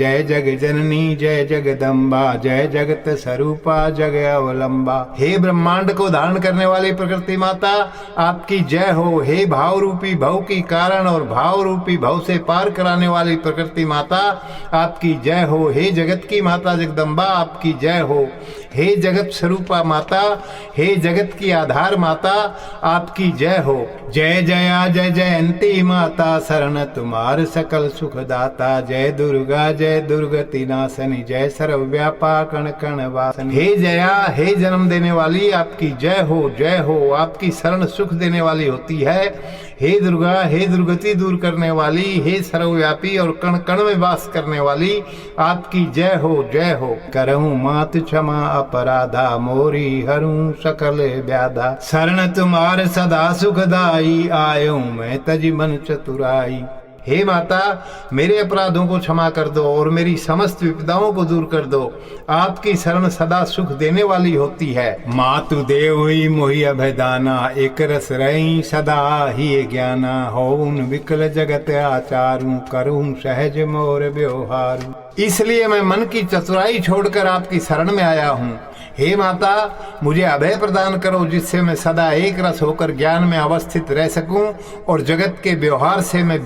जय जग जननी जय जगदम्बा जय जगत स्वरूपा जग अवलंबा। हे ब्रह्मांड को धारण करने वाली प्रकृति माता, आपकी जय हो। हे भाव रूपी भव की कारण और भाव रूपी भव से पार कराने वाली प्रकृति माता, आपकी जय हो। हे जगत की माता जगदम्बा, आपकी जय हो। हे जगत स्वरूपा माता, हे जगत की आधार माता, आपकी जय हो। जय जया जय जयंती माता, शरण तुम्हार सकल सुखदाता। जय दुर्गा जय दुर्गति नाशनी, जय सर्वव्यापा कण कण वासनी। हे जया, हे जन्म देने वाली, आपकी जय हो। जय हो, आपकी शरण सुख देने वाली होती है। हे दुर्गा, हे दुर्गति दूर करने वाली, हे सर्वव्यापी और कण कण में वास करने वाली, आपकी जय हो। जय हो। करहूँ मात क्षमा अपराधा, मोरी हरूँ सकल व्याधा। शरण तुम्हार सदा सुखदाई, आयो मैं तज मन चतुराई। हे माता, मेरे अपराधों को क्षमा कर दो और मेरी समस्त विपदाओं को दूर कर दो। आपकी शरण सदा सुख देने वाली होती है। मातु देव ही मोहि अभयदाना, एक रस रही सदा ही ज्ञाना। होउन विकल जगत आचारू, करूँ सहज मोर व्यवहारू। इसलिए मैं मन की चतुराई छोड़कर आपकी शरण में आया हूँ। हे माता, मुझे अभय प्रदान करो, जिससे मैं सदा एक रस होकर ज्ञान में अवस्थित रह सकूं और जगत के व्यवहार से मैं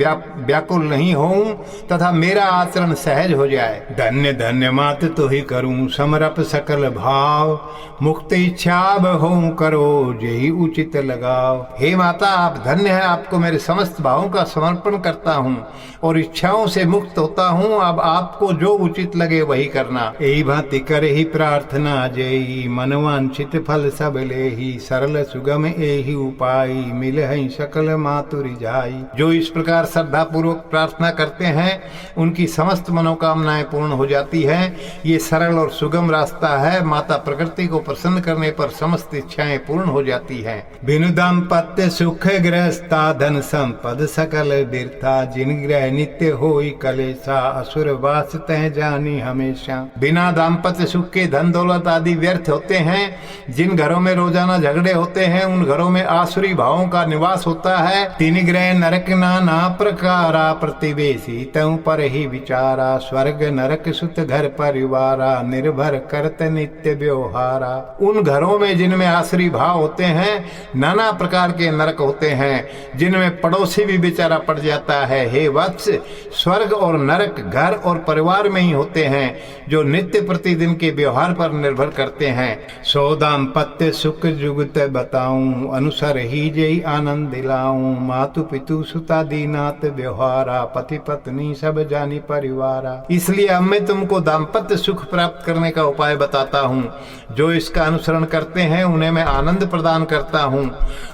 व्याकुल नहीं होऊं तथा मेरा आचरण सहज हो जाए। धन्य धन्य मात तो ही करूं समरप सकल भाव, मुक्त इच्छा होऊं करो यही उचित लगाव। हे माता, आप धन्य है, आपको मेरे समस्त भावों का समर्पण करता हूँ और इच्छाओं से मुक्त होता हूँ। अब आपको जो उचित लगे वही करना। यही भांति करे ही प्रार्थना जय, मनवांछित फल सब लेहि। सरल सुगम एहि उपाय, मिल है सकल मातुरि जाई। जो इस प्रकार श्रद्धा पूर्वक प्रार्थना करते हैं उनकी समस्त मनोकामनाएं पूर्ण हो जाती हैं। ये सरल और सुगम रास्ता है। माता प्रकृति को प्रसन्न करने पर समस्त इच्छाएं पूर्ण हो जाती हैं। बिनु दाम्पत्य सुख गृहस्था, धन संपद सकल बिरथा। जिन गृह नित्य होई कलेसा, असुर वास तह जानी हमेशा। बिना दाम्पत्य सुख के धन दौलत आदि व्यर्थ होते हैं। जिन घरों में रोजाना झगड़े होते हैं उन घरों में आसुरी भावों का निवास होता है। तीन ग्रह नरक नाना प्रकारा, प्रतिवेशी तऊ पर ही विचारा। स्वर्ग नरक सुत घर परिवारा, निर्भर करत नित्य व्यवहारा। उन घरों में जिनमें आसुरी भाव होते हैं नाना प्रकार के नरक होते हैं, जिनमें पड़ोसी भी बेचारा पड़ जाता है। हे वत्स, स्वर्ग और नरक घर और परिवार में ही होते हैं जो नित्य प्रतिदिन के व्यवहार पर निर्भर करते हैं। सो दाम्पत्य सुख जुगत बताऊं, अनुसार ही जय आनंद दिलाऊं। मातु पितु सुता दीनात व्यवहारा, पति पत्नी सब जानी परिवारा। इसलिए अब मैं तुमको दाम्पत्य सुख प्राप्त करने का उपाय बताता हूँ। जो इसका अनुसरण करते हैं उन्हें मैं आनंद प्रदान करता हूँ।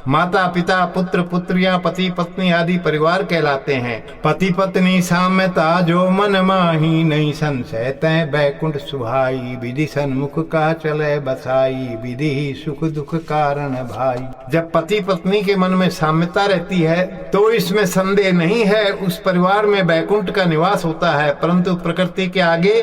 माता पिता पुत्र पुत्रियां पति पत्नी आदि परिवार कहलाते हैं। पति पत्नी साम्यता जो मन माही, नहीं संशय तय बैकुंठ सुहाई। विधि सन्मुख का चले बसाई, विधि ही सुख दुख कारण भाई। जब पति पत्नी के मन में साम्यता रहती है तो इसमें संदेह नहीं है, उस परिवार में बैकुंठ का निवास होता है। परंतु प्रकृति के आगे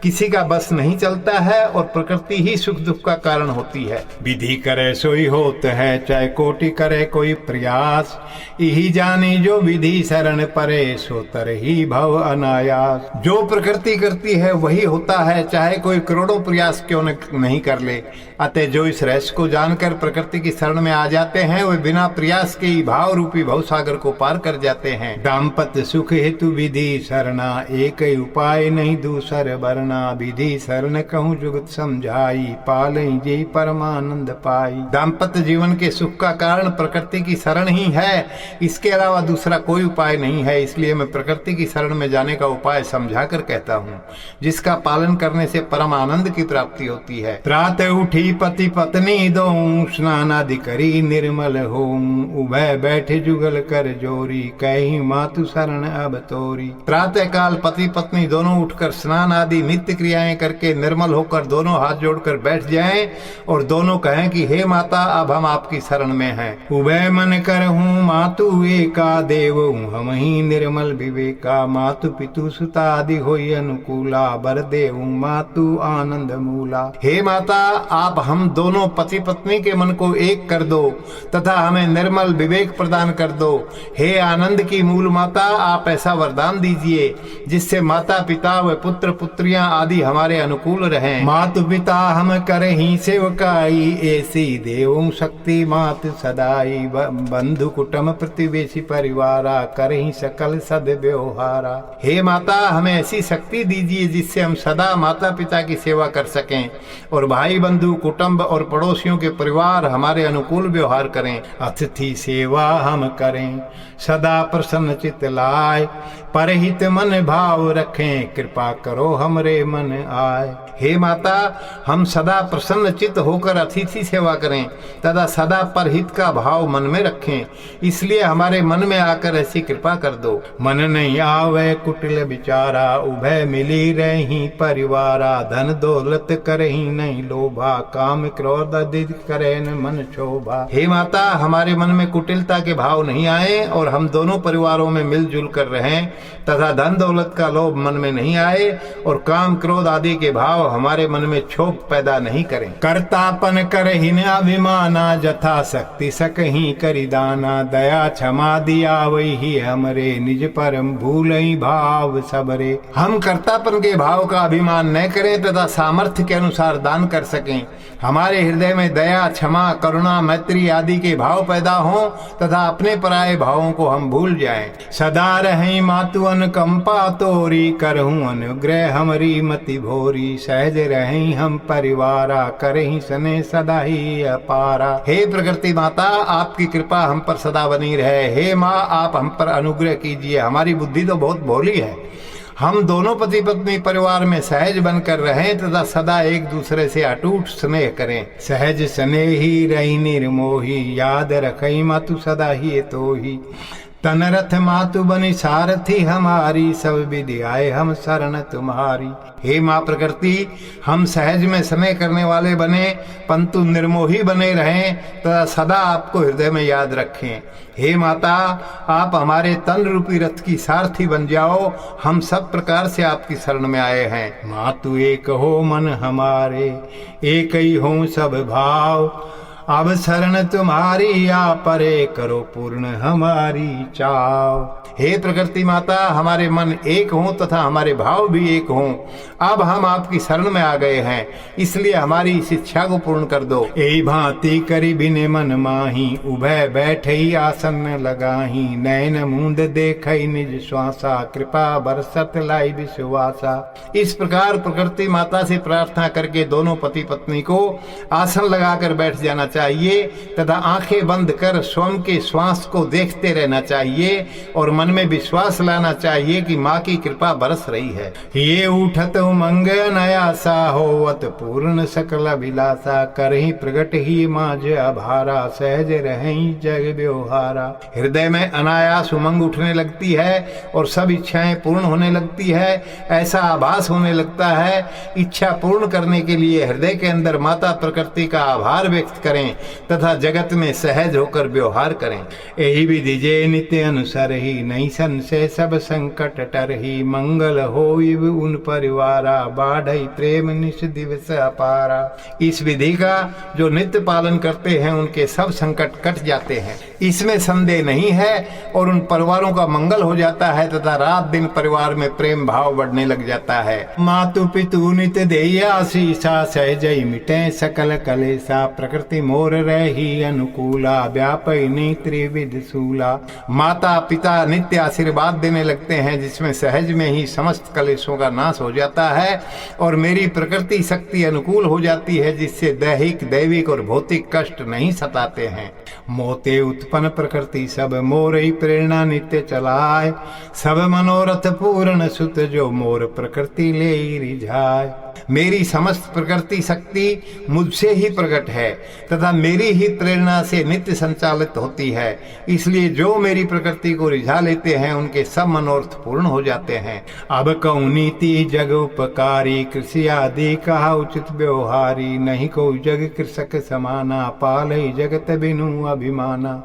किसी का बस नहीं चलता है और प्रकृति ही सुख दुख का कारण होती है। विधि करे सोई होत है, चाहे कोटि करे कोई प्रयास। यही जानी जो विधि शरण परे, सो तर ही भव अनायास। जो प्रकृति करती है वही होता है, चाहे कोई करोड़ों प्रयास क्यों नहीं कर ले। अतः जो इस रहस्य को जानकर प्रकृति की शरण में आ जाते हैं वे बिना प्रयास के ही भाव रूपी भवसागर को पार कर जाते हैं। दाम्पत्य सुख हेतु विधि शरणा, एक ही उपाय नहीं दूसर वरना। विधि शरण कहूँ जुगत समझाई, पालई जी परमानंद पाई। दाम्पत्य जीवन के सुख का कारण प्रकृति की शरण ही है, इसके अलावा दूसरा कोई उपाय नहीं है। इसलिए मैं प्रकृति की शरण में जाने का उपाय समझाकर कहता हूँ, जिसका पालन करने से परम आनंद की प्राप्ति होती है। प्रातः उठी पति पत्नी दो, स्नान आदि करी निर्मल हो। उभय बैठे जुगल कर जोरी, कहीं मातु शरण अब तोरी। प्रातः काल पति पत्नी दोनों उठकर स्नान आदि नित्य क्रियाएं करके निर्मल होकर दोनों हाथ जोड़कर बैठ जाएं और दोनों कहें कि हे माता, अब हम आपकी शरण में हैं। उभय मन कर हूँ मातु एका, देव हम ही निर्मल विवेका। मातु पितु सुता आदि होई अनुकूला, बर देव मातु आनंद मूला। हे माता, आप हम दोनों पति पत्नी के मन को एक कर दो तथा हमें निर्मल विवेक प्रदान कर दो। हे आनंद की मूल माता, आप ऐसा वरदान दीजिए जिससे माता पिता व पुत्र पुत्रियां आदि हमारे अनुकूल रहें। मातु पिता हम करहीं सेवकाई, ऐसी देवों शक्ति मात सदाई। बंधु कुटुंब प्रतिवेशी परिवारा, करहीं सकल सद व्यवहारा। हे माता, हमें ऐसी शक्ति दीजिए जिससे हम सदा माता पिता की सेवा कर सकें और भाई बंधु कुटुंब और पड़ोसियों के परिवार हमारे अनुकूल व्यवहार करें। अतिथि सेवा हम करें, सदा प्रसन्न चित लाए। परहित मन भाव रखें, कृपा करो हमरे मन आए। हे माता, हम सदा प्रसन्न चित होकर अतिथि सेवा करें तथा सदा परहित का भाव मन में रखें, इसलिए हमारे मन में आकर ऐसी कृपा कर दो। मन नहीं आवे कुटिल विचारा, उभय मिली रही परिवारा। धन दौलत करही नहीं लोभा, काम क्रोध अधिक करे न मन शोभा। हे माता, हमारे मन में कुटिलता के भाव नहीं आए और हम दोनों परिवारों में मिलजुल कर रहें तथा धन दौलत का लोभ मन में नहीं आए और काम क्रोध आदि के भाव हमारे मन में क्षोभ पैदा नहीं करें। कर्तापन करहि न अभिमाना, जथा शक्ति सकहि करि दाना। दया क्षमा दिया वही हमरे, निज परम भूलहि भाव सबरे। हम कर्तापन के भाव का अभिमान न करें तथा सामर्थ्य के अनुसार दान कर सकें। हमारे हृदय में दया क्षमा करुणा मैत्री आदि के भाव पैदा हों तथा अपने पराये भावों को हम भूल जाएं। सदा रहें मातु अनुकंपा तोरी, करहूं अनुग्रह हमरी मति भोरी। सहज रहें हम परिवारा, करहीं सने सदा ही अपारा। हे प्रकृति माता, आपकी कृपा हम पर सदा बनी रहे। हे माँ, आप हम पर अनुग्रह कीजिए। हमारी बुद्धि तो बहुत भोली है। हम दोनों पति पत्नी परिवार में सहज बनकर रहें तथा सदा एक दूसरे से अटूट स्नेह करें। सहज स्नेही रही निर्मोही, याद रखई मातु सदा ही तो ही। तन रथ मातु बनी सारथी हमारी, सब विधि आए हम शरण तुम्हारी। हे माँ प्रकृति, हम सहज में स्नेह करने वाले बने परंतु निर्मोही बने रहें तथा सदा आपको हृदय में याद रखें। हे माता, आप हमारे तन रूपी रथ की सारथी बन जाओ। हम सब प्रकार से आपकी शरण में आए हैं। मातु एक हो मन हमारे, एक ही हो सब भाव। अब शरण तुम्हारी, आ परे करो पूर्ण हमारी चाव। हे प्रकृति माता, हमारे मन एक हों तथा हमारे भाव भी एक हों। अब हम आपकी शरण में आ गए हैं, इसलिए हमारी इस इच्छा को पूर्ण कर दो। ए भांति करी बिने मन माही, उभय बैठे ही आसन लगाही। नैन मूंद देखई निज श्वासा, कृपा बरसत लाई विश्वासा। इस प्रकार प्रकृति माता से प्रार्थना करके दोनों पति पत्नी को आसन लगाकर बैठ जाना चाहिए तथा आंखें बंद कर स्वयं के श्वास को देखते रहना चाहिए और मन में विश्वास लाना चाहिए कि माँ की कृपा बरस रही है। ये उठत उमंग नयासा, होवत पूर्ण सकल अभिलाषा। करही प्रगट ही माज अभारा, सहज रहीं जग व्यवहारा। हृदय में अनायास उमंग उठने लगती है और सब इच्छाएं पूर्ण होने लगती है, ऐसा आभास होने लगता है। इच्छा पूर्ण करने के लिए हृदय के अंदर माता प्रकृति का आभार व्यक्त करें तथा जगत में सहज होकर व्यवहार करें। यही विधि जे नित्य अनुसार ही, नहीं संशय सब संकट टरही। मंगल होई उन परिवारा, बाढ़ई प्रेम निश दिवस अपारा। इस विधि का जो नित्य पालन करते हैं उनके सब संकट कट जाते हैं, इसमें संदेह नहीं है और उन परिवारों का मंगल हो जाता है तथा रात दिन परिवार में प्रेम भाव बढ़ने लग जाता है। मातु पितु नित्य देया आशीषा, सहजई मिटे सकल कलेसा। प्रकृति मोर रही अनुकूला, व्यापई त्रिविध सूला। माता पिता नित्य आशीर्वाद देने लगते हैं जिसमें सहज में ही समस्त कलेशों का नाश हो जाता है और मेरी प्रकृति शक्ति अनुकूल हो जाती है जिससे दैहिक दैविक और भौतिक कष्ट नहीं सताते हैं। मोते उत्पन्न प्रकृति सब, मोर ही प्रेरणा नित्य चलाए। सब मनोरथ पूर्ण सुत, जो मोर प्रकृति ले रिझाए। मेरी समस्त प्रकृति शक्ति मुझसे ही प्रकट है तथा मेरी ही प्रेरणा से नित्य संचालित होती है, इसलिए जो मेरी प्रकृति को रिझा लेते हैं उनके सब मनोरथ पूर्ण हो जाते हैं। अब कहूँ नीति जग उपकारी, कृषि आदि कहा उचित व्यवहारी। नहीं को जग कृषक समाना, पालई जगत बिनु अभिमाना।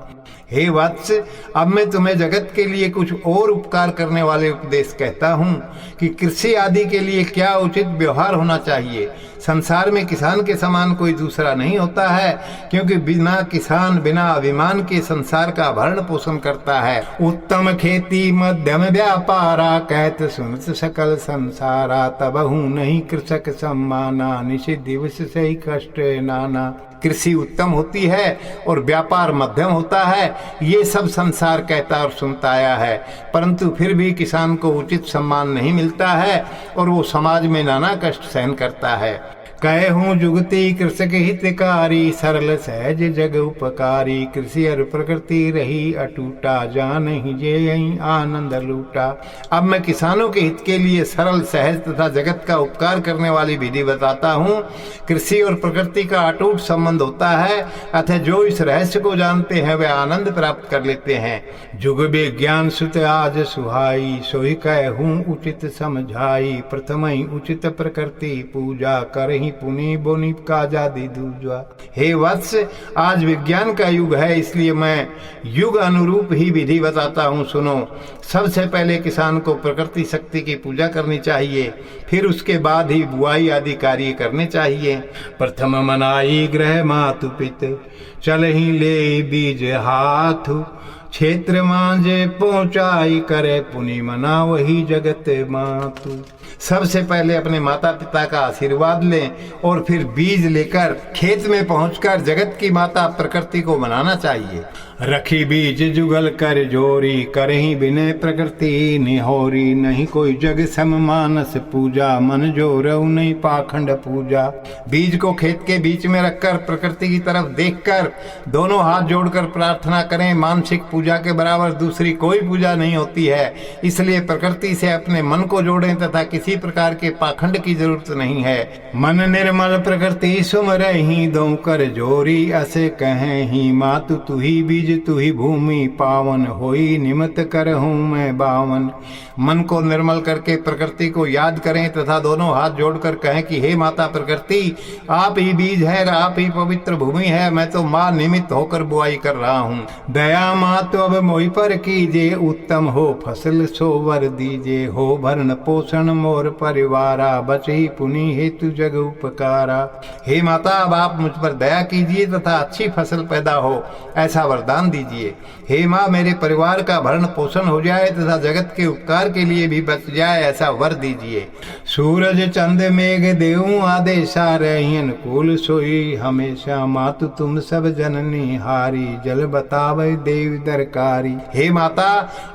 हे वत्स, अब मैं तुम्हें जगत के लिए कुछ और उपकार करने वाले उपदेश कहता हूँ कि कृषि आदि के लिए क्या उचित व्यवहार होना चाहिए। संसार में किसान के समान कोई दूसरा नहीं होता है, क्योंकि बिना किसान बिना अभिमान के संसार का भरण पोषण करता है। उत्तम खेती मध्यम व्यापारा, कहत सुनत सकल संसारा, तबहु नहीं कृषक सम्माना, निषि दिवस से कष्ट नाना। कृषि उत्तम होती है और व्यापार मध्यम होता है, ये सब संसार कहता और सुनता आया है, परंतु फिर भी किसान को उचित सम्मान नहीं मिलता है और वो समाज में नाना कष्ट सहन करता है। कहे हूँ जुगति कृषक हितकारी, सरल सहज जग उपकारी, कृषि और प्रकृति रही अटूटा, जान ही जे यहीं आनंद लूटा। अब मैं किसानों के हित के लिए सरल सहज तथा जगत का उपकार करने वाली विधि बताता हूँ। कृषि और प्रकृति का अटूट संबंध होता है, अतः जो इस रहस्य को जानते हैं वे आनंद प्राप्त कर लेते हैं। जुग विज्ञान सुत आज सुहाई, सोई कह हूँ उचित समझाई, प्रथम ही उचित प्रकृति पूजा, करही पुनि बोनि का जादी दूजा। हे वत्स, आज विज्ञान का युग है, इसलिए मैं युग अनुरूप ही विधि बताता हूँ, सुनो। सबसे पहले किसान को प्रकृति शक्ति की पूजा करनी चाहिए, फिर उसके बाद ही बुआई आदि कार्य करने चाहिए। प्रथम मनाई ग्रह मातु पित, चल ही ले बीज हाथु, क्षेत्र मांझे पहुंचाई, करे पुनि मना वही जगत मातु। सबसे पहले अपने माता पिता का आशीर्वाद लें और फिर बीज लेकर खेत में पहुंचकर जगत की माता प्रकृति को मनाना चाहिए। रखी बीज जुगल कर जोरी, करही बिने प्रकृति निहोरी, नहीं कोई जग सम मानस पूजा, मन जो रहु नहीं पाखंड पूजा। बीज को खेत के बीच में रखकर प्रकृति की तरफ देखकर दोनों हाथ जोड़कर प्रार्थना करें। मानसिक पूजा के बराबर दूसरी कोई पूजा नहीं होती है, इसलिए प्रकृति से अपने मन को जोड़ें तथा किसी प्रकार के पाखंड की जरूरत नहीं है। मन निर्मल प्रकृति सुमरहि, दो कर जोरी असे कहें ही, मातु तू ही बीज तू ही भूमि पावन, होई निमित्त करहूं मैं बावन। मन को निर्मल करके प्रकृति को याद करें तथा दोनों हाथ जोड़कर कहें कि हे माता प्रकृति, आप ही बीज है, आप ही पवित्र भूमि है, मैं तो माँ निमित्त होकर बुआई कर रहा हूँ। दया मातु अब मोहि पर कीजिए, उत्तम हो फसल सो वर दीजिए, हो भरण पोषण मोर परिवारा, बचही पुनि हेतु जग उपकारा। हे माता, अब आप मुझ पर दया कीजिए तथा अच्छी फसल पैदा हो ऐसा वरदान दीजिए। हे माँ, मेरे परिवार का भरण पोषण हो जाए तथा जगत के उपकार के लिए भी बच जाए ऐसा वर दीजिए। सूरज चंद मेघ देऊं आदेशा, रही अनुकूल सोई हमेशा, मातु तुम सब जननी हारी, जल बतावे देव दरकारी। हे माता,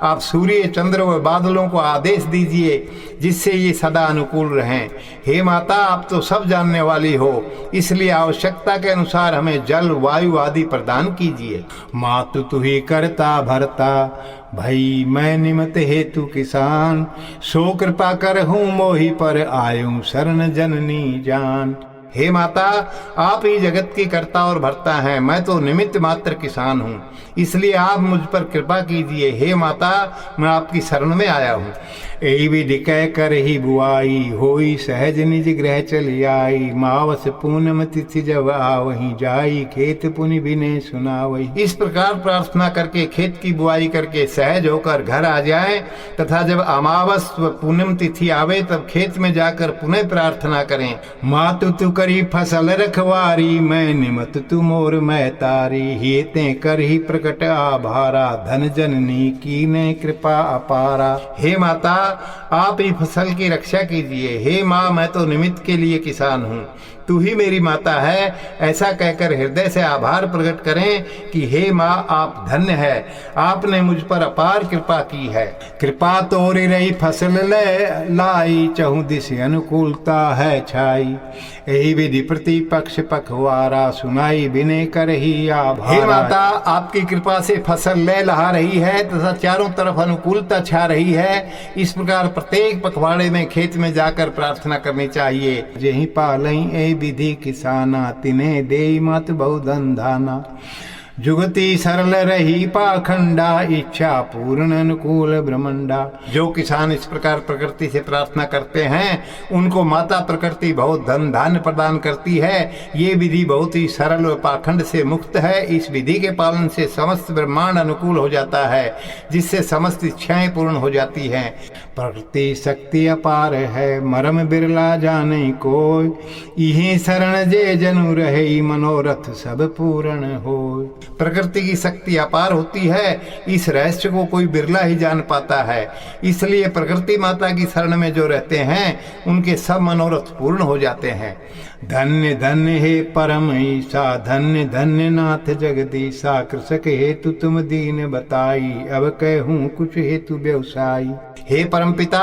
आप सूर्य चंद्र व बादलों को आदेश दीजिए जिससे ये सदा अनुकूल रहें। हे माता, आप तो सब जानने वाली हो, इसलिए आवश्यकता के अनुसार हमें जल वायु आदि प्रदान कीजिए। मातु तू ही करता भरता, भई मैं निमित्त हेतु किसान, सो कृपा कर हूँ मोहि पर आयूं शरण जननी जान। हे माता, आप ही जगत की कर्ता और भरता हैं, मैं तो निमित्त मात्र किसान हूँ, इसलिए आप मुझ पर कृपा कीजिए। हे माता, मैं आपकी शरण में आया हूँ। यही विधि कह कर ही बुआई, होई सहज निज गृह चली आई, मावस पूनम तिथि जब आवहीं जाई, खेत पुनि बिने सुनावई। इस प्रकार प्रार्थना करके खेत की बुआई करके सहज होकर घर आ जाए तथा जब अमावस व पूनम तिथि आवे तब खेत में जाकर पुनः प्रार्थना करें। मातु तू करी फसल रखवारी, मैं निमत तू मोर मैं तारी, हेते कर ही प्रकट आभारा, धन जननी की ने कृपा अपारा। हे माता, आप ही फसल की रक्षा कीजिए। हे माँ, मैं तो निमित्त के लिए किसान हूँ, तू ही मेरी माता है, ऐसा कहकर हृदय से आभार प्रकट करें कि हे माँ, आप धन्य है, आपने मुझ पर अपार कृपा की है। कृपा तोरी रही फसल ले लाई, चहु दिश अनुकूलता है छाई, यही विधि प्रतिपक्ष पखवारा, सुनाई बिने कर ही आभारा। हे माता, आपकी कृपा से फसल ले लहा रही है तथा चारों तरफ अनुकूलता छा रही है। इस प्रकार प्रत्येक पखवाड़े में खेत में जाकर प्रार्थना करनी चाहिए। यही पालई ए विधि किसाना, तिन्हें देई मत बहुधन धाना। जुगति सरल रही पाखंडा, इच्छा पूर्ण अनुकूल ब्रह्मंडा। जो किसान इस प्रकार प्रकृति से प्रार्थना करते हैं उनको माता प्रकृति बहुत धन धान्य प्रदान करती है। ये विधि बहुत ही सरल और पाखंड से मुक्त है। इस विधि के पालन से समस्त ब्रह्मांड अनुकूल हो जाता है, जिससे समस्त इच्छाएं पूर्ण हो जाती हैं। प्रकृति शक्ति अपार है, मरम बिरला जाने कोई, इहीं शरण जे जनु रहे, मनोरथ सब पूर्ण हो। प्रकृति की शक्ति अपार होती है, इस रहस्य को कोई बिरला ही जान पाता है। इसलिए प्रकृति माता की शरण में जो रहते हैं उनके सब मनोरथ पूर्ण हो जाते हैं। धन्य धन्य हे परम ईसा, धन्य धन्य नाथ जगदीशा, कृषक हेतु तुम दीन बताई, अब कहूँ कुछ हेतु व्यवसायी। हे परमपिता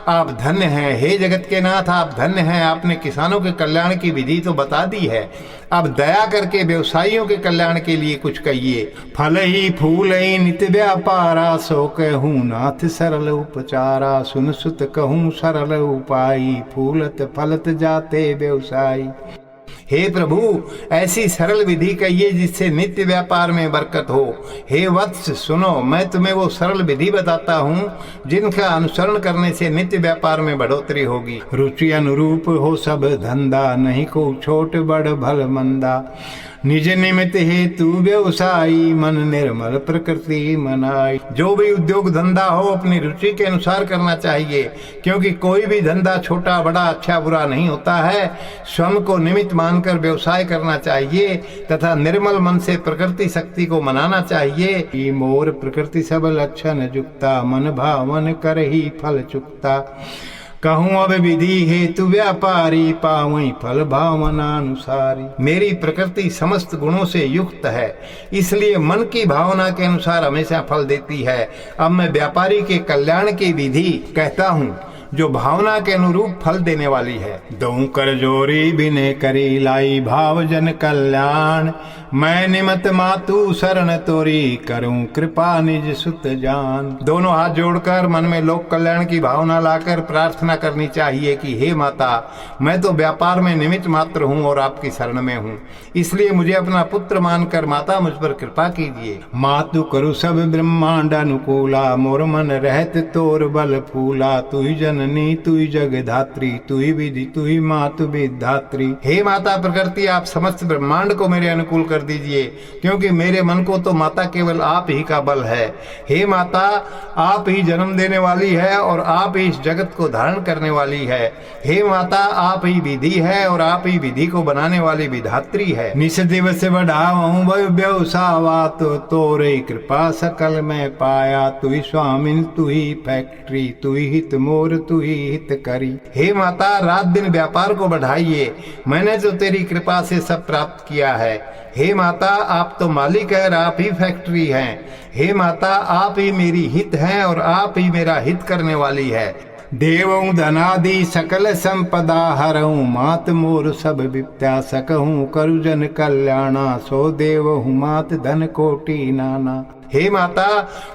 आप धन्य हैं, हे जगत के नाथ आप धन्य हैं। आपने किसानों के कल्याण की विधि तो बता दी है, अब दया करके व्यवसायियों के कल्याण के लिए कुछ कहिए। फल ही फूल ही नित्य व्यापारा, सो कहूँ नाथ सरल उपचारा, सुन सुत कहूँ सरल उपाई, फूलत फलत जाते व्यवसायी। हे प्रभु ऐसी सरल विधि कहिए जिससे नित्य व्यापार में बरकत हो। हे वत्स सुनो, मैं तुम्हें वो सरल विधि बताता हूँ जिनका अनुसरण करने से नित्य व्यापार में बढ़ोतरी होगी। रुचि अनुरूप हो सब धंधा, नहीं को छोट बड़ भल मंदा, निज निमित्त हेतु व्यवसायी, मन निर्मल प्रकृति मनाई। जो भी उद्योग धंधा हो अपनी रुचि के अनुसार करना चाहिए, क्योंकि कोई भी धंधा छोटा बड़ा अच्छा बुरा नहीं होता है। स्वयं को निमित्त मानकर व्यवसाय करना चाहिए तथा निर्मल मन से प्रकृति शक्ति को मनाना चाहिए। मोर प्रकृति सब लक्षण जुक्ता, मन भावन कर ही फल चुकता, कहूँ अब विधि हेतु व्यापारी, पावई फल भावनानुसारी। मेरी प्रकृति समस्त गुणों से युक्त है, इसलिए मन की भावना के अनुसार हमेशा फल देती है। अब मैं व्यापारी के कल्याण की विधि कहता हूँ जो भावना के अनुरूप फल देने वाली है। दऊ कर जोरी बिने करी, लाई भाव जन कल्याण, मैं निमत मातु शरण तोरी, करूं कृपा निज सुत जान। दोनों हाथ जोड़कर मन में लोक कल्याण की भावना लाकर प्रार्थना करनी चाहिए कि हे माता, मैं तो व्यापार में निमित्त मात्र हूँ और आपकी शरण में हूँ, इसलिए मुझे अपना पुत्र मानकर माता मुझ पर कृपा कीजिए। मातु करु सब ब्रह्मांड अनुकूला, मोर मन रहत तोर बल फूला, तु ही जननी तु ही जगधात्री, तु ही विधि तु ही मातु विधात्री। हे माता प्रकृति आप समस्त ब्रह्मांड को मेरे अनुकूल कर दीजिए, क्योंकि मेरे मन को तो माता केवल आप ही का बल है। हे माता आप ही जन्म देने वाली है और आप ही इस जगत को धारण करने वाली है। हे माता आप ही विधि है और आप ही विधि को बनाने वाली विधात्री है। निस दिवस बढ़ाऊं व्यवसावा, तो तोरे कृपा सकल में पाया, तु ही स्वामिन तु ही फैक्ट्री, तु ही हित मोर तु ही हित करी। हे माता रात दिन व्यापार को बढ़ाइए, मैंने तो तेरी कृपा से सब प्राप्त किया है। हे माता आप तो मालिक है और आप ही फैक्ट्री हैं। हे माता आप ही मेरी हित हैं और आप ही मेरा हित करने वाली है। देवं धनादि सकल संपदा हरऊं, मात मोर सब विप्त्या सकहूं, करु जन कल्याणा, सो देवहु मात धन कोटि नाना। हे माता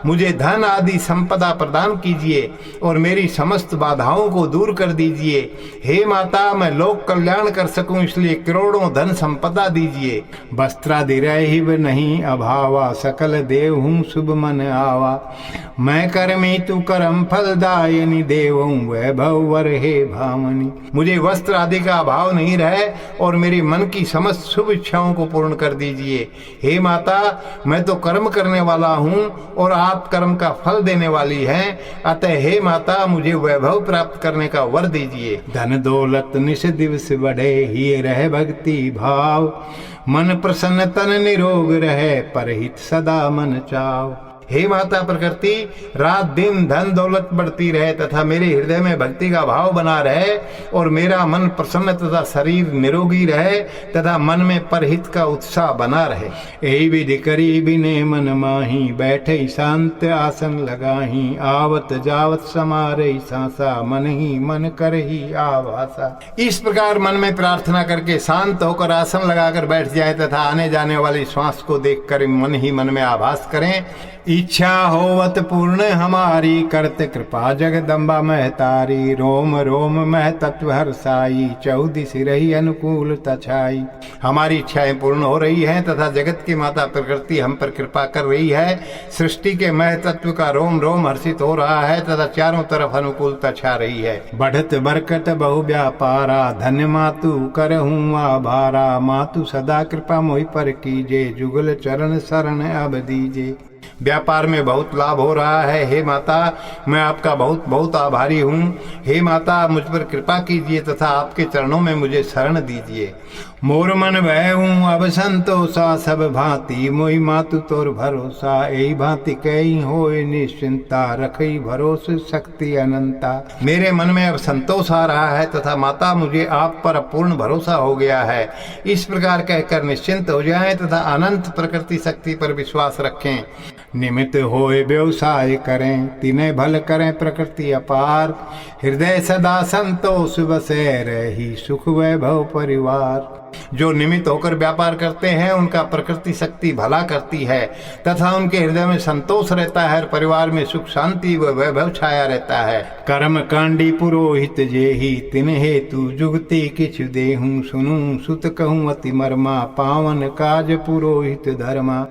मुझे धन आदि संपदा प्रदान कीजिए और मेरी समस्त बाधाओं को दूर कर दीजिए। हे माता मैं लोक कल्याण कर सकूं, इसलिए करोड़ों धन संपदा दीजिए। वस्त्रादि रहिब नहीं अभावा, सकल देव हूँ शुभ मन आवा, मैं कर्मी तू करम फलदायनी, देवहूँ वैभव वर हे भावनी। मुझे वस्त्र आदि का अभाव नहीं रहे और मेरी मन की समस्त शुभ इच्छाओं को पूर्ण कर दीजिए। हे माता मैं तो कर्म करने वाला हूँ और आप कर्म का फल देने वाली हैं, अतः हे माता मुझे वैभव प्राप्त करने का वर दीजिए। धन दौलत निश दिवस बढ़े, ही रहे भक्ति भाव, मन प्रसन्न तन निरोग रहे, परहित सदा मन चाव। हे माता प्रकृति रात दिन धन दौलत बढ़ती रहे तथा मेरे हृदय में भक्ति का भाव बना रहे और मेरा मन प्रसन्न तथा शरीर निरोगी रहे तथा मन में परहित का उत्साह बना रहे। यही विधि करी बिने मन माही, बैठे शांत आसन लगाही, आवत जावत समारे सांसा, मन ही मन कर ही आभासा। इस प्रकार मन में प्रार्थना करके शांत होकर आसन लगाकर बैठ जाए तथा आने जाने वाली श्वास को देखकर मन ही मन में आभास करें। इच्छा होवत पूर्ण हमारी, करते कृपा जगदम्बा महतारी। रोम रोम मह तत्व हर्षाई, चौदिस रही अनुकूल तछाई। हमारी इच्छाएं पूर्ण हो रही हैं तथा जगत की माता प्रकृति हम पर कृपा कर रही है। सृष्टि के मह तत्व का रोम रोम हर्षित हो रहा है तथा चारों तरफ अनुकूलता छा रही है। बढ़त बरकत बहु व्यापारा, धन्य मातु करहूँ आभारा। मातु सदा कृपा मोहि पर कीजे, जुगल चरण शरण अब दीजे। व्यापार में बहुत लाभ हो रहा है। हे माता, मैं आपका बहुत बहुत आभारी हूँ। हे माता, मुझ पर कृपा कीजिए तथा आपके चरणों में मुझे शरण दीजिए। मोर मन भय हूँ अब संतोषा, सब भांति मोहि मातु तोर भरोसा। यही भांति कई होए निश्चिंता, रखई भरोसे शक्ति अनंता। मेरे मन में अब संतोष आ रहा है तथा माता मुझे आप पर पूर्ण भरोसा हो गया है। इस प्रकार कहकर निश्चिंत हो जाएं तथा अनंत प्रकृति शक्ति पर विश्वास रखें। निमित्त होए व्यवसाय करें, तिन्हें भल करें प्रकृति अपार। हृदय सदा संतोष बसे, रही सुख वैभव परिवार। जो निमित्त होकर व्यापार करते हैं उनका प्रकृति शक्ति भला करती है तथा उनके हृदय में संतोष रहता है और परिवार में सुख शांति व वैभव छाया रहता है। कर्म कांडी पुरोहित जेहि, तिन हेतु जुगति किछु देहूं। सुनूं सुत कहूं अति मर्मा, पावन काज पुरोहित धर्मा।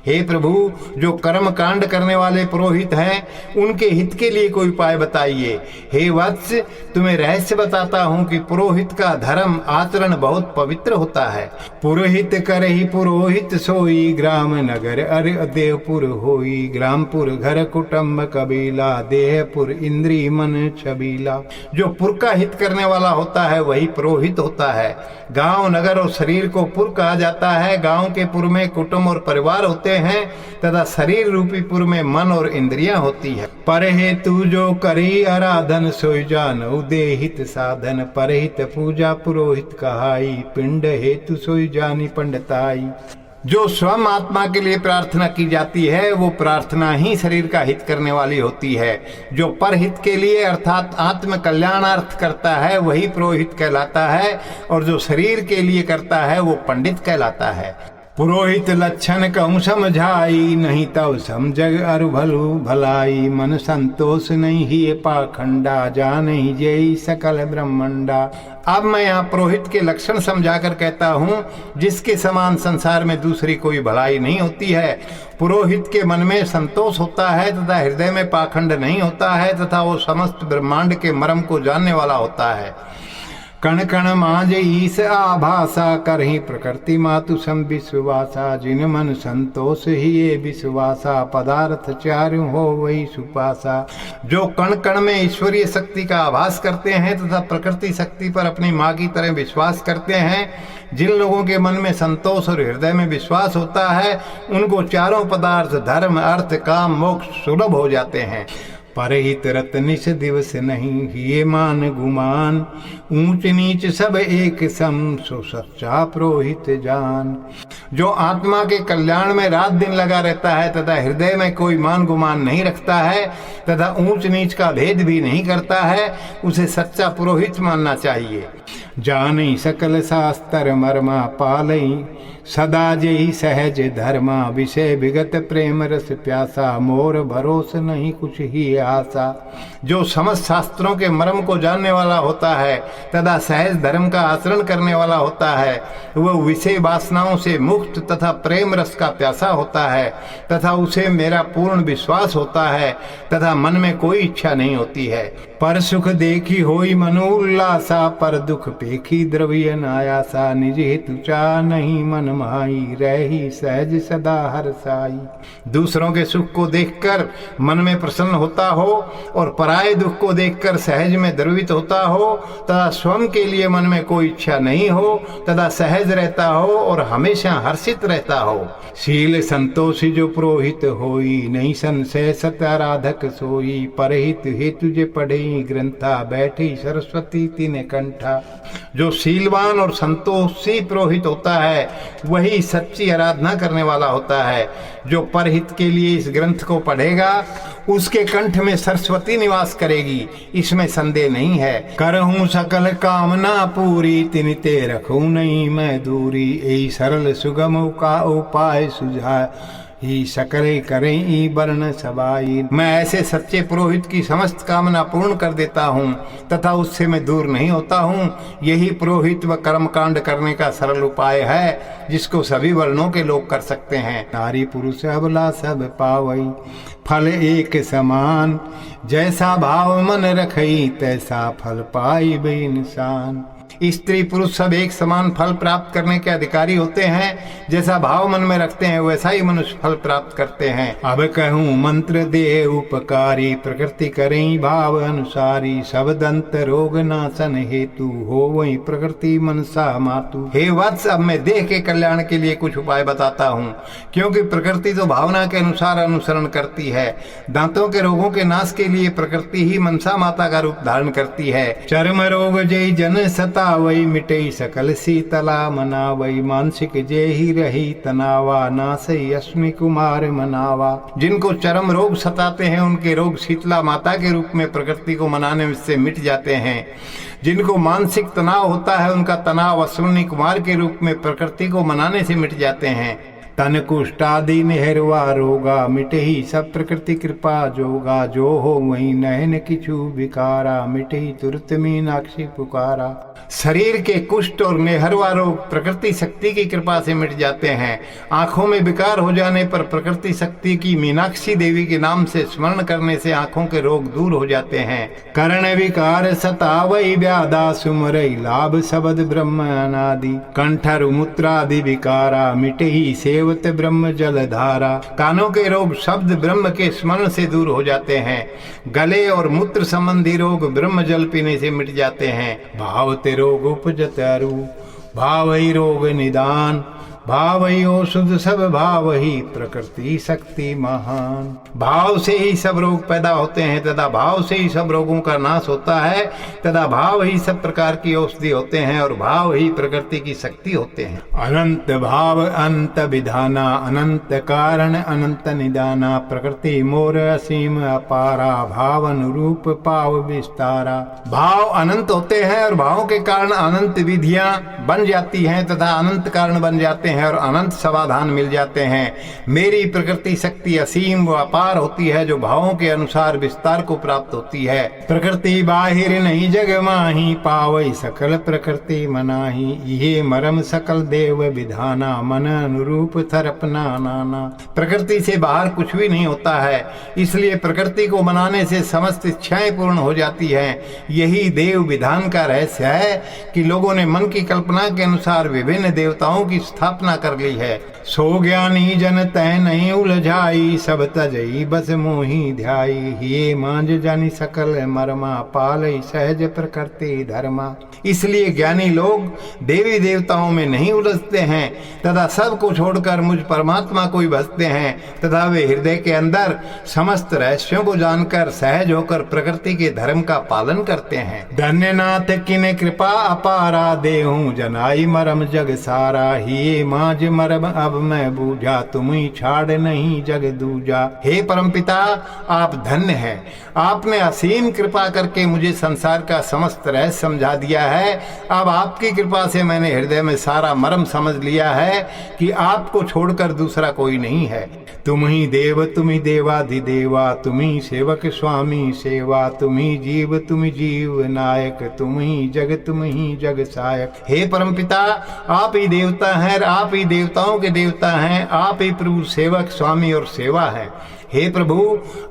हे प्रभु, जो कर्म कांड करने वाले पुरोहित हैं उनके हित के लिए कोई उपाय बताइए। हे वत्स, तुम्हें रहस्य बताता हूँ कि पुरोहित का धर्म आचरण बहुत पवित्र होता है। पुरोहित करहि पुरोहित सोई, ग्राम नगर अर देवपुर होई। ग्रामपुर घर कुटुंब कबीला, देहपुर इंद्री मन छबीला। जो पुर का हित करने वाला होता है वही पुरोहित होता है। गांव नगर और शरीर को पुर कहा जाता है। गांव के पुर में कुटुंब और परिवार होते हैं तथा शरीर रूपी पुर में मन और इंद्रियां होती है। पर हेतु जो करी आराधन, सोई जानऊ देहित साधन। परहित पूजा पुरोहित कहाई, पिंड हेतु सोई जानी पंडिताई। जो स्वयं आत्मा के लिए प्रार्थना की जाती है वो प्रार्थना ही शरीर का हित करने वाली होती है। जो परहित के लिए अर्थात आत्म कल्याणार्थ करता है वही पुरोहित कहलाता है और जो शरीर के लिए करता है वो पंडित कहलाता है। पुरोहित लक्षण कहूँ समझाई, नहीं तब समझग अरु भलु भलाई। मन संतोष नहीं ही पाखंडा, जान ही जय सकल ब्रह्मंडा। अब मैं यहाँ पुरोहित के लक्षण समझाकर कहता हूँ जिसके समान संसार में दूसरी कोई भलाई नहीं होती है। पुरोहित के मन में संतोष होता है तथा हृदय में पाखंड नहीं होता है तथा वो समस्त ब्रह्मांड के मर्म को जानने वाला होता है। कण कण मांझ ईस आभासा, करही प्रकृति मातु सम विश्वासा। जिन मन संतोष ही ये विश्वासा, पदार्थ चारु हो वही सुपासा। जो कण कण में ईश्वरीय शक्ति का आभास करते हैं तथा प्रकृति शक्ति पर अपनी माँ की तरह विश्वास करते हैं, जिन लोगों के मन में संतोष और हृदय में विश्वास होता है उनको चारों पदार्थ धर्म अर्थ काम मोक्ष सुलभ हो जाते हैं। परहित रत्निश दिवस नहीं, ये मान गुमान। ऊंच नीच सब एक सम, सो सच्चा पुरोहित जान। जो आत्मा के कल्याण में रात दिन लगा रहता है तथा हृदय में कोई मान गुमान नहीं रखता है तथा ऊंच नीच का भेद भी नहीं करता है, उसे सच्चा पुरोहित मानना चाहिए। जानी सकल शास्त्र मर्मा, पालई सदा जेहि सहज धर्मा। विषय विगत प्रेम रस प्यासा, मोर भरोस नहीं कुछ ही आशा। जो समस्त शास्त्रों के मर्म को जानने वाला होता है तथा सहज धर्म का आचरण करने वाला होता है, वह विषय वासनाओं से मुक्त तथा प्रेम रस का प्यासा होता है तथा उसे मेरा पूर्ण विश्वास होता है तथा मन में कोई इच्छा नहीं होती है। पर सुख देखी होई मनोल्लासा, पर दुख पेखी द्रव्य नायासा। निज हेतु चा नहीं मन माई, रही सहज सदा हर्षाई। दूसरों के सुख को देखकर मन में प्रसन्न होता हो और पराये दुख को देखकर सहज में द्रवित होता हो तथा स्वयं के लिए मन में कोई इच्छा नहीं हो तथा सहज रहता हो और हमेशा हर्षित रहता हो। शील संतोषी जो पुरोहित होई, नहीं संशय सत आराधक सोई। परहित हेतु जे पढ़े ग्रंथा, बैठी सरस्वती तीन कंठा। जो शीलवान और संतोषी पुरोहित होता है वही सच्ची आराधना करने वाला होता है। जो परहित के लिए इस ग्रंथ को पढ़ेगा उसके कंठ में सरस्वती निवास करेगी, इसमें संदेह नहीं है। करहूं सकल कामना पूरी, तिन ते रखूं नहीं मैं दूरी। यही सरल सुगम का उपाय सुझाए, ही सकले करें ई वर्ण सबाई। मैं ऐसे सच्चे पुरोहित की समस्त कामना पूर्ण कर देता हूँ तथा उससे मैं दूर नहीं होता हूँ। यही पुरोहित व कर्मकांड करने का सरल उपाय है जिसको सभी वर्णों के लोग कर सकते हैं। नारी पुरुष अबला सब पावई, फल एक समान, जैसा भाव मन रखई तैसा फल पाई बे इंसान। स्त्री पुरुष सब एक समान फल प्राप्त करने के अधिकारी होते हैं। जैसा भाव मन में रखते हैं वैसा ही मनुष्य फल प्राप्त करते हैं। अब कहूँ मंत्र दे उपकारी, प्रकृति करें भाव अनुसारी, सब दंत रोग नाशन हेतु, हो वही प्रकृति मनसा मातु। हे वत्स, अब मैं देह के कल्याण के लिए कुछ उपाय बताता हूँ, क्योंकि प्रकृति तो भावना के अनुसार अनुसरण करती है। दांतों के रोगों के नाश के लिए प्रकृति ही मनसा माता का रूप धारण करती है। चर्म रोग जय जन सता वही मिटई सकल शीतला मना, वही मानसिक जे ही रही तनावा, नासई अश्विनी कुमार मनावा। जिनको चरम रोग सताते हैं उनके रोग शीतला माता के रूप में प्रकृति को मनाने से मिट जाते हैं। जिनको मानसिक तनाव होता है उनका तनाव अश्विनी कुमार के रूप में प्रकृति को मनाने से मिट जाते हैं। तन कुष्टादि निहरवा रोगा, मिटे ही सब प्रकृति कृपा जोगा, जो हो वही नहन किछु विकारा, मिटे ही तुरत मीनाक्षी पुकारा। शरीर के कुष्ठ और नेहरवा रोग प्रकृति शक्ति की कृपा से मिट जाते हैं। आंखों में विकार हो जाने पर प्रकृति शक्ति की मीनाक्षी देवी के नाम से स्मरण करने से आंखों के रोग दूर हो जाते हैं। कर्ण विकार सतावई व्याधा, सुमरई लाभ शब्द ब्रह्म अनादि, कंठर मूत्रादि विकारा, मिटे ही सेवत ब्रह्म जलधारा। कानों के रोग शब्द ब्रह्म के स्मरण से दूर हो जाते हैं। गले और मूत्र संबंधी रोग ब्रह्म जल पीने से मिट जाते हैं। भावते रोग उपजत अरु, भाव ही रोग निदान, भाव ही औषध सब भाव ही प्रकृति शक्ति महान। भाव से ही सब रोग पैदा होते हैं तथा भाव से ही सब रोगों का नाश होता है तथा भाव ही सब प्रकार की औषधि होते हैं और भाव ही प्रकृति की शक्ति होते हैं। अनंत भाव अनंत विधाना, अनंत कारण अनंत निदाना, प्रकृति मोर असीम अपारा, भाव अनुरूप पाव विस्तारा। भाव अनंत होते हैं और भावों के कारण अनंत विधियां बन जाती हैं तथा अनंत कारण बन जाते हैं और अनंत समाधान मिल जाते हैं। मेरी प्रकृति शक्ति असीम व अपार होती है जो भावों के अनुसार विस्तार को प्राप्त होती है। प्रकृति बाहिर नहीं जग माही, पावई सकल प्रकृति मनाही, ये मरम सकल देव विधाना, मन अनुरूप थरपना नाना। प्रकृति से बाहर कुछ भी नहीं होता है, इसलिए प्रकृति को मनाने से समस्त इच्छाएं पूर्ण हो जाती हैं। यही देव विधान का रहस्य है कि लोगों ने मन की कल्पना के अनुसार विभिन्न देवताओं की स्थापना कर ली है। सो ज्ञानी जन तय नहीं उलझाई, सब तजई बस मोही ध्याई, ये मांझ जानी सकल मरमा, पालई सहज प्रकृति धर्मा। इसलिए ज्ञानी लोग देवी देवताओं में नहीं उलझते हैं तथा सब को छोड़कर मुझ परमात्मा को ही भजते हैं तथा वे हृदय के अंदर समस्त रहस्यों को जानकर सहज होकर प्रकृति के धर्म का पालन करते हैं। धन्यनाथ किने कृपा अपारा, देहूं जनाई मरम जग सारा, ही मांझ मरम अब मैं बूझा, तुम्ही छाड़ नहीं जग दूजा। हे परमपिता, आप धन्य हैं। आपने असीम कृपा करके मुझे संसार का समस्त रहस्य समझा दिया है। अब आपकी कृपा से मैंने हृदय में सारा मर्म समझ लिया है कि आपको छोड़कर दूसरा कोई नहीं है। तुम ही देव तुम ही देवाधिदेवा, तुम ही सेवक स्वामी सेवा, तुम ही जीव नायक, तुम ही जग सायक। हे परमपिता, आप ही देवता हैं, आप ही देवताओं के देवता हैं, आप ही प्रभु सेवक स्वामी और सेवा है। हे प्रभु,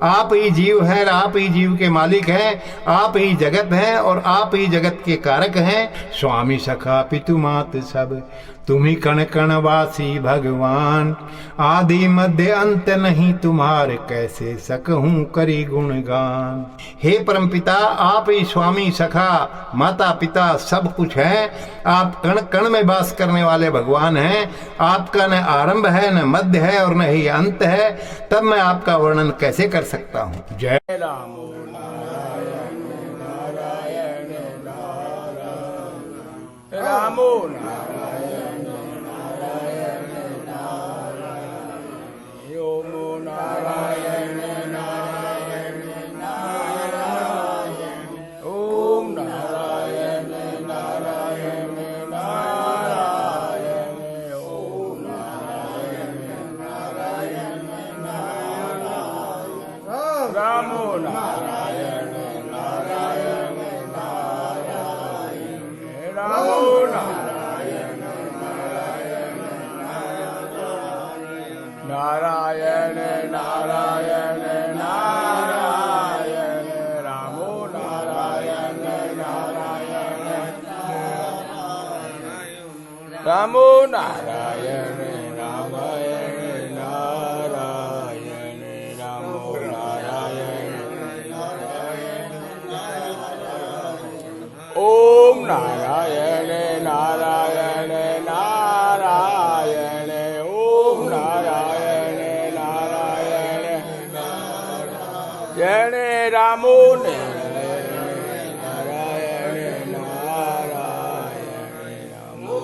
आप ही जीव हैं, आप ही जीव के मालिक हैं, आप ही जगत हैं और आप ही जगत के कारक हैं। स्वामी सखा पितु मात सब, तुम ही कण कण वासी भगवान, आदि मध्य अंत नहीं तुम्हारे, कैसे सकूं करी गुणगान। हे परमपिता, आप ही स्वामी सखा माता पिता सब कुछ है। आप कण कण में वास करने वाले भगवान हैं। आपका न आरंभ है न मध्य है और न ही अंत है, तब मैं आपका वर्णन कैसे कर सकता हूँ। जय राम। रामो Ramo Narayana Narayana Narayana Narayana Ramo Narayana Narayana Ramo Narayana Narayana Narayana Ramo Narayana Om Narayana Narayana Narayana Om Narayana Narayana Jane Ramo Narayana Narayana Ramo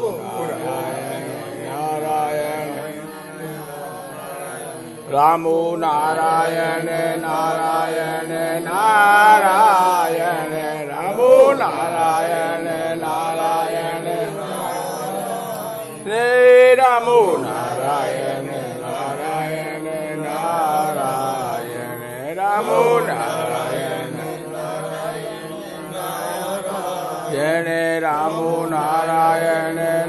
Narayana Ramo Narayana Narayana Narayana Ramo Narayana Narayana Re Ramo Narayana Narayana Narayana Ramo Narayana Jane Ramo Narayana